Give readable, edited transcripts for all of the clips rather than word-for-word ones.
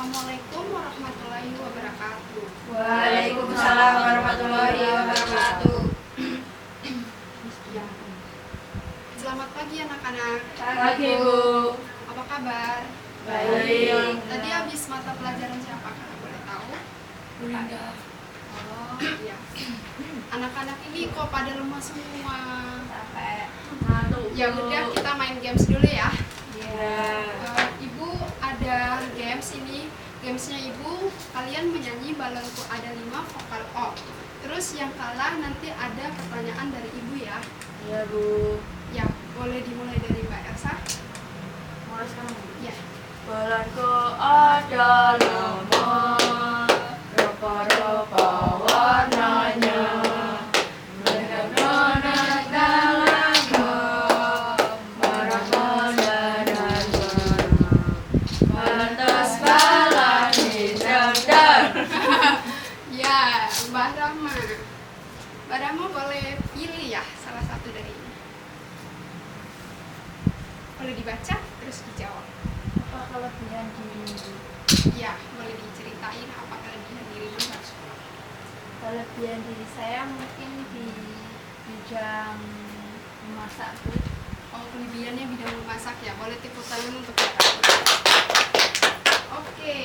Assalamualaikum warahmatullahi wabarakatuh. Waalaikumsalam warahmatullahi wabarakatuh. Selamat pagi anak-anak. Pagi, Bu. Apa kabar? Baik. Tadi habis mata pelajaran siapa? Kalau boleh tahu? Bunda. Oh iya. Anak-anak ini kok pada lemah semua. Capek. Ngantuk. Ya udah, kita main games dulu ya. Iya. Ibu ada games ini. Gamesnya Ibu, kalian menyanyi balonku ada 5 vokal O. Terus yang kalah nanti ada pertanyaan dari Ibu ya. Iya, Bu. Ya, boleh dimulai dari Mbak Elsa. Mulai sekarang. Ya. Balonku ada 5, rupa-rupa warnanya. Benar-benar galaga, merah muda dan merah. Melintas balon hijau dan Ya, Mbak Rahma. Mbak Rahma boleh pilih ya salah satu dari ini. Boleh dibaca terus dijawab. apa kelebihan diri? Ya, boleh diceritain apa kelebihan dirimu saat sekolah. Kelebihan diri saya mungkin di bidang memasak, Bu. Oh, kelebihannya bidang memasak ya. Boleh tepuk tangan untuk kita. Oke.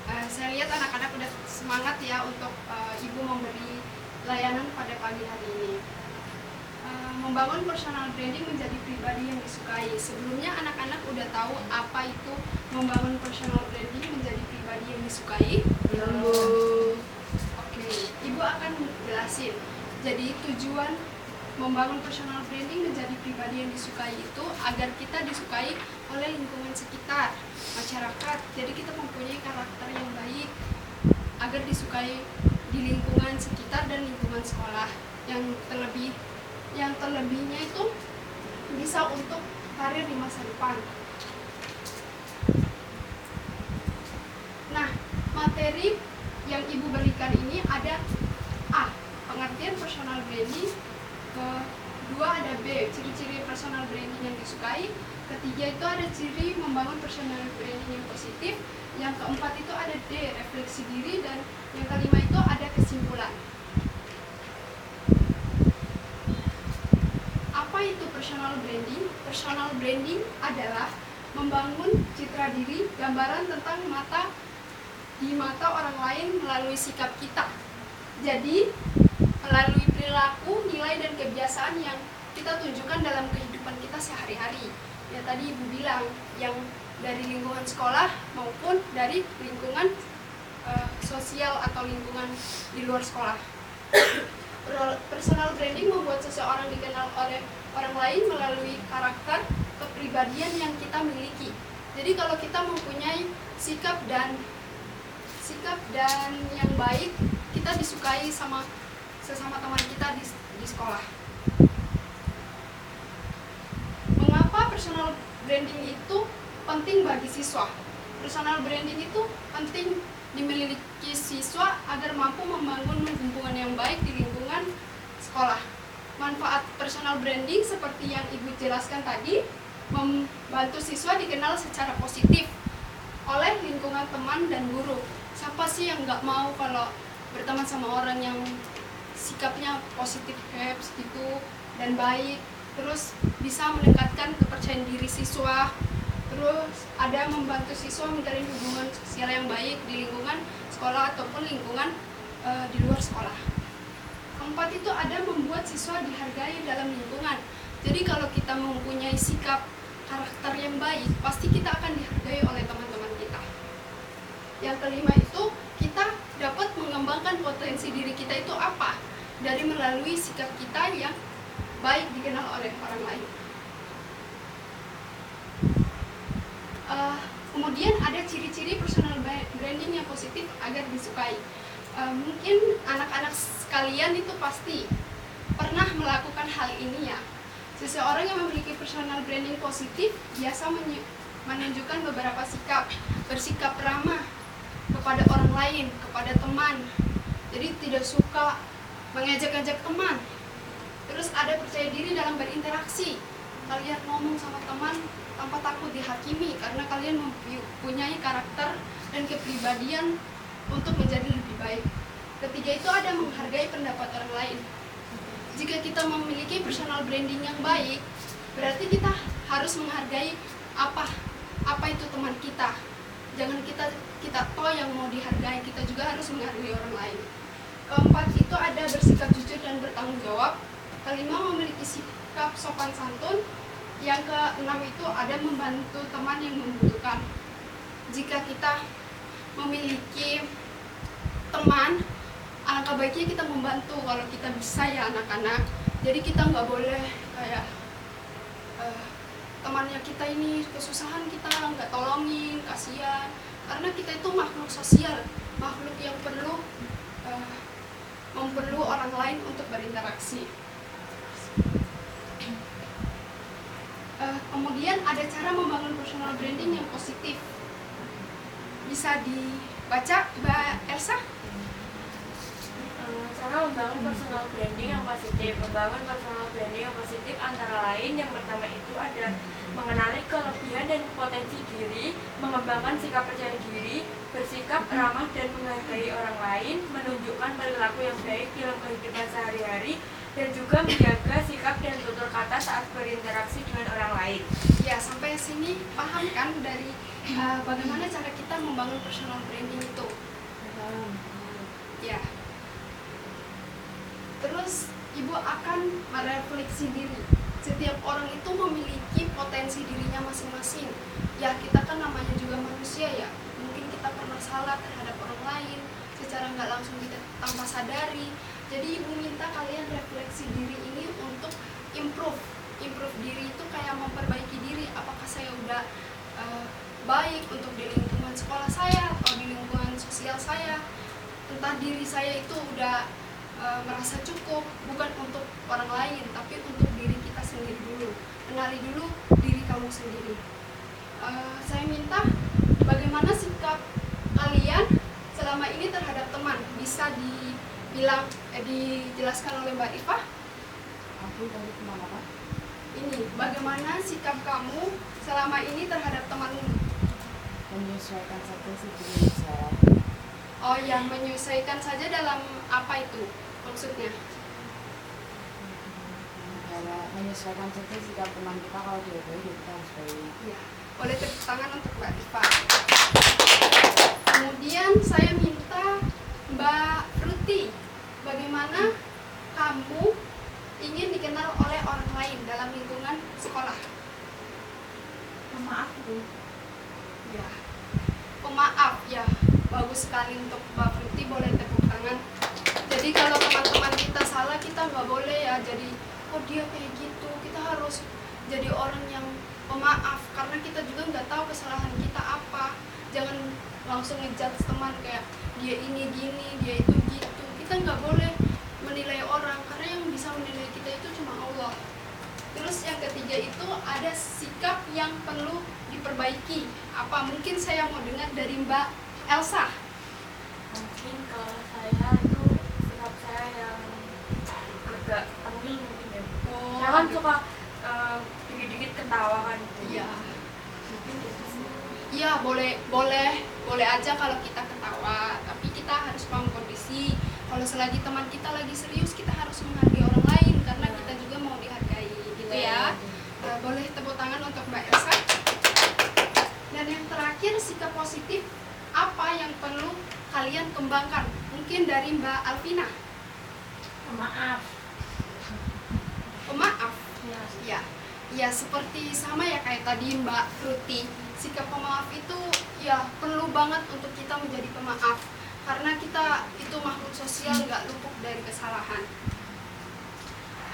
Saya lihat anak-anak udah semangat ya untuk Ibu memberi layanan pada pagi hari ini. Membangun personal branding menjadi pribadi yang disukai. Sebelumnya anak-anak udah tahu apa itu membangun personal branding menjadi pribadi yang disukai? Belum, Bu. Oke, Ibu akan jelasin. Jadi tujuan membangun personal branding menjadi pribadi yang disukai itu agar kita disukai oleh lingkungan sekitar, masyarakat. Jadi kita mempunyai karakter yang baik agar disukai di lingkungan sekitar dan lingkungan sekolah. Yang terlebihnya itu bisa untuk karir di masa depan. Nah, materi yang Ibu berikan ini ada A, pengertian personal branding. Kedua ada B, ciri-ciri personal branding yang disukai. Ketiga itu ada ciri membangun personal branding yang positif. Yang keempat itu ada D, refleksi diri. Dan yang kelima itu ada kesimpulan. Apa itu personal branding? Personal branding adalah membangun citra diri, gambaran tentang di mata orang lain melalui sikap kita. Jadi, melalui perilaku, nilai, dan kebiasaan yang kita tunjukkan dalam kehidupan kita sehari-hari. Ya tadi Ibu bilang, yang dari lingkungan sekolah maupun dari lingkungan sosial atau lingkungan di luar sekolah. Personal branding membuat seseorang dikenal oleh orang lain melalui karakter, kepribadian yang kita miliki. Jadi kalau kita mempunyai sikap dan yang baik, kita disukai sama sesama teman kita di sekolah. Mengapa personal branding itu penting bagi siswa? Personal branding itu penting dimiliki siswa agar mampu membangun hubungan yang baik di lingkungan sekolah. Manfaat personal branding seperti yang Ibu jelaskan tadi, membantu siswa dikenal secara positif oleh lingkungan teman dan guru. Siapa sih yang nggak mau kalau berteman sama orang yang sikapnya positif vibes gitu dan baik, terus bisa meningkatkan kepercayaan diri siswa, terus ada membantu siswa menjalin hubungan sosial yang baik di lingkungan sekolah ataupun lingkungan di luar sekolah. Keempat itu ada membuat siswa dihargai dalam lingkungan. Jadi kalau kita mempunyai sikap karakter yang baik, pasti kita akan dihargai oleh teman-teman kita. Yang kelima itu kita dapat mengembangkan potensi diri kita itu apa? Dari melalui sikap kita yang baik dikenal oleh orang lain. Kemudian ada ciri-ciri personal branding yang positif agar disukai. Mungkin anak-anak sekalian itu pasti pernah melakukan hal ini ya. Seseorang yang memiliki personal branding positif biasa menunjukkan beberapa sikap, bersikap ramah kepada orang lain, kepada teman. Jadi tidak suka mengejek-ejek teman. Terus ada percaya diri dalam berinteraksi. Kalian ngomong sama teman tanpa takut dihakimi karena kalian mempunyai karakter dan kepribadian untuk menjadi lebih baik. Ketiga itu ada menghargai pendapat orang lain. Jika kita memiliki personal branding yang baik, berarti kita harus menghargai apa itu teman kita. Jangan kita toh yang mau dihargai, kita juga harus menghargai orang lain. Keempat itu ada bersikap jujur dan bertanggung jawab. Kelima, memiliki sikap sopan santun. Yang keenam itu ada membantu teman yang membutuhkan. Jika kita memiliki teman, alangkah baiknya kita membantu kalau kita bisa ya anak-anak. Jadi kita nggak boleh kayak temannya kita ini kesusahan kita nggak tolongin, kasihan. Karena kita itu makhluk sosial, makhluk yang memperlu orang lain untuk berinteraksi. Kemudian ada cara membangun personal branding yang positif. Bisa dibaca Mbak Elsa? Cara membangun personal branding yang positif. Membangun personal branding yang positif antara lain yang pertama itu ada mengenali kelebihan dan potensi diri, mengembangkan sikap percaya diri, bersikap ramah dan menghargai orang lain, menunjukkan perilaku yang baik dalam kehidupan sehari-hari, dan juga menjaga sikap dan tutur kata saat berinteraksi dengan orang lain. Ya, sampai sini paham kan dari bagaimana cara kita membangun personal branding itu? Ya. Terus Ibu akan merefleksi diri. Setiap orang itu memiliki potensi dirinya masing-masing. Ya, kita kan namanya juga manusia ya. Mungkin kita pernah salah terhadap orang lain, secara nggak langsung kita tanpa sadari. Jadi Ibu minta kalian refleksi diri ini untuk improve diri itu kayak memperbaiki diri. Apakah saya udah baik untuk di lingkungan sekolah saya atau di lingkungan sosial saya? Entah diri saya itu udah merasa cukup, bukan untuk orang lain, tapi untuk diri kita sendiri dulu. Kenali dulu diri kamu sendiri. Saya minta bagaimana sikap kalian selama ini terhadap teman. Bisa dijelaskan oleh Mbak Iva? Aku tadi kemana? Ini, bagaimana sikap kamu selama ini terhadap temanmu? Menyesuaikan saja sih diri saya. Oh ya, menyesuaikan saja dalam apa itu maksudnya? Karena menyesuaikan saja sikap teman kita, kalau dia baik kita harus baik. Ya, boleh tepuk tangan untuk Mbak Iva. Kemudian saya minta Mbak Ruti, bagaimana kamu ingin dikenal oleh orang lain dalam lingkungan sekolah? Maaf Bu. Ya, pemaaf ya, bagus sekali untuk Mbak Ruti, boleh tepuk tangan. Jadi kalau teman-teman kita salah, kita nggak boleh ya jadi oh dia kayak gitu. Kita harus jadi orang yang pemaaf, karena kita juga nggak tahu kesalahan kita apa. Jangan langsung ngejudge teman kayak dia ini gini, dia itu gitu. Kita nggak boleh menilai orang, karena yang bisa menilai kita itu cuma Allah. Terus yang ketiga itu ada sikap yang perlu diperbaiki. Apa mungkin saya mau dengar dari Mbak Elsa? Mungkin kalau saya itu sikap saya yang agak tengil mungkin ya. Saya kan suka dikit-dikit ketawa kan. Iya. Mungkin itu sih. Iya, boleh aja kalau kita ketawa, tapi kita harus paham kondisi. Kalau selagi teman kita lagi serius, kita harus menghargai orang lain karena kita juga mau dihargai, gitu ya. Boleh tepuk tangan untuk Mbak Elsa. Dan yang terakhir, sikap positif apa yang perlu kalian kembangkan? Mungkin dari Mbak Alvina. Maaf. Pemaaf. Ya. Ya seperti sama ya kayak tadi Mbak Ruti. Sikap pemaaf itu ya perlu banget untuk kita menjadi pemaaf, karena kita itu makhluk sosial, nggak luput dari kesalahan.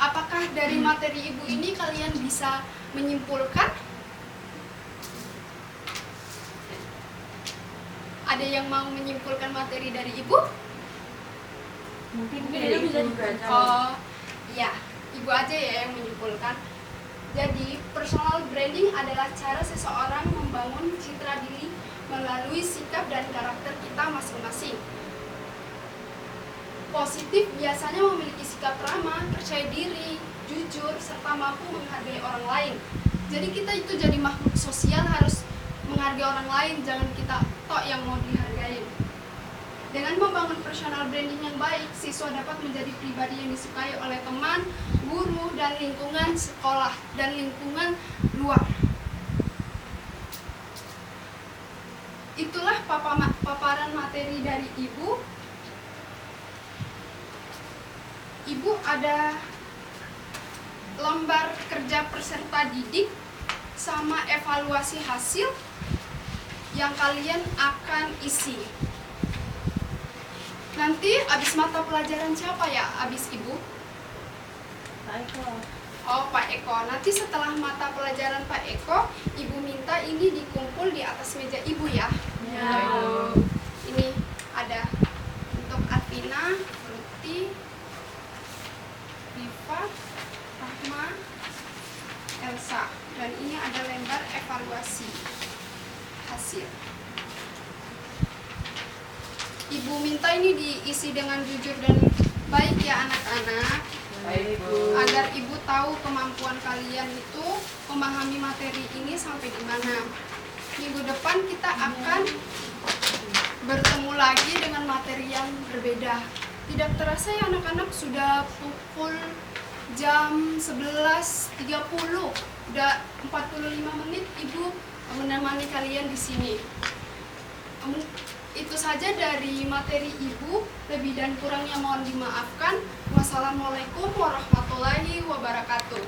Apakah dari materi Ibu ini kalian bisa menyimpulkan? Ada yang mau menyimpulkan materi dari Ibu? Mungkin itu bisa dibaca. Oh, iya, Ibu aja ya yang menyimpulkan. Jadi, personal branding adalah cara seseorang membangun citra diri melalui sikap dan karakter kita masing-masing. Positif biasanya memiliki sikap ramah, percaya diri, jujur, serta mampu menghargai orang lain. Jadi kita itu jadi makhluk sosial, harus menghargai orang lain, jangan kita tok yang mau membangun personal branding yang baik, siswa dapat menjadi pribadi yang disukai oleh teman, guru, dan lingkungan sekolah, dan lingkungan luar. Itulah paparan materi dari Ibu. Ibu ada lembar kerja peserta didik sama evaluasi hasil yang kalian akan isi. Nanti abis mata pelajaran siapa ya? Abis Ibu? Pak Eko. Oh, Pak Eko. Nanti setelah mata pelajaran Pak Eko, Ibu minta ini dikumpul di atas meja Ibu ya. Ya. Ini ada untuk Atina, Ruti, Rifa, Rahma, Elsa. Dan ini ada lembar evaluasi hasil. Ibu minta ini diisi dengan jujur dan baik ya anak-anak, Baik, Bu. agar Ibu tahu kemampuan kalian itu memahami materi ini sampai di mana. Minggu depan kita akan bertemu lagi dengan materi yang berbeda. Tidak terasa ya anak-anak, sudah pukul jam 11.30. Udah 45 menit Ibu menemani kalian di sini. Itu saja dari materi Ibu, lebih dan kurangnya mohon dimaafkan. Wassalamualaikum warahmatullahi wabarakatuh.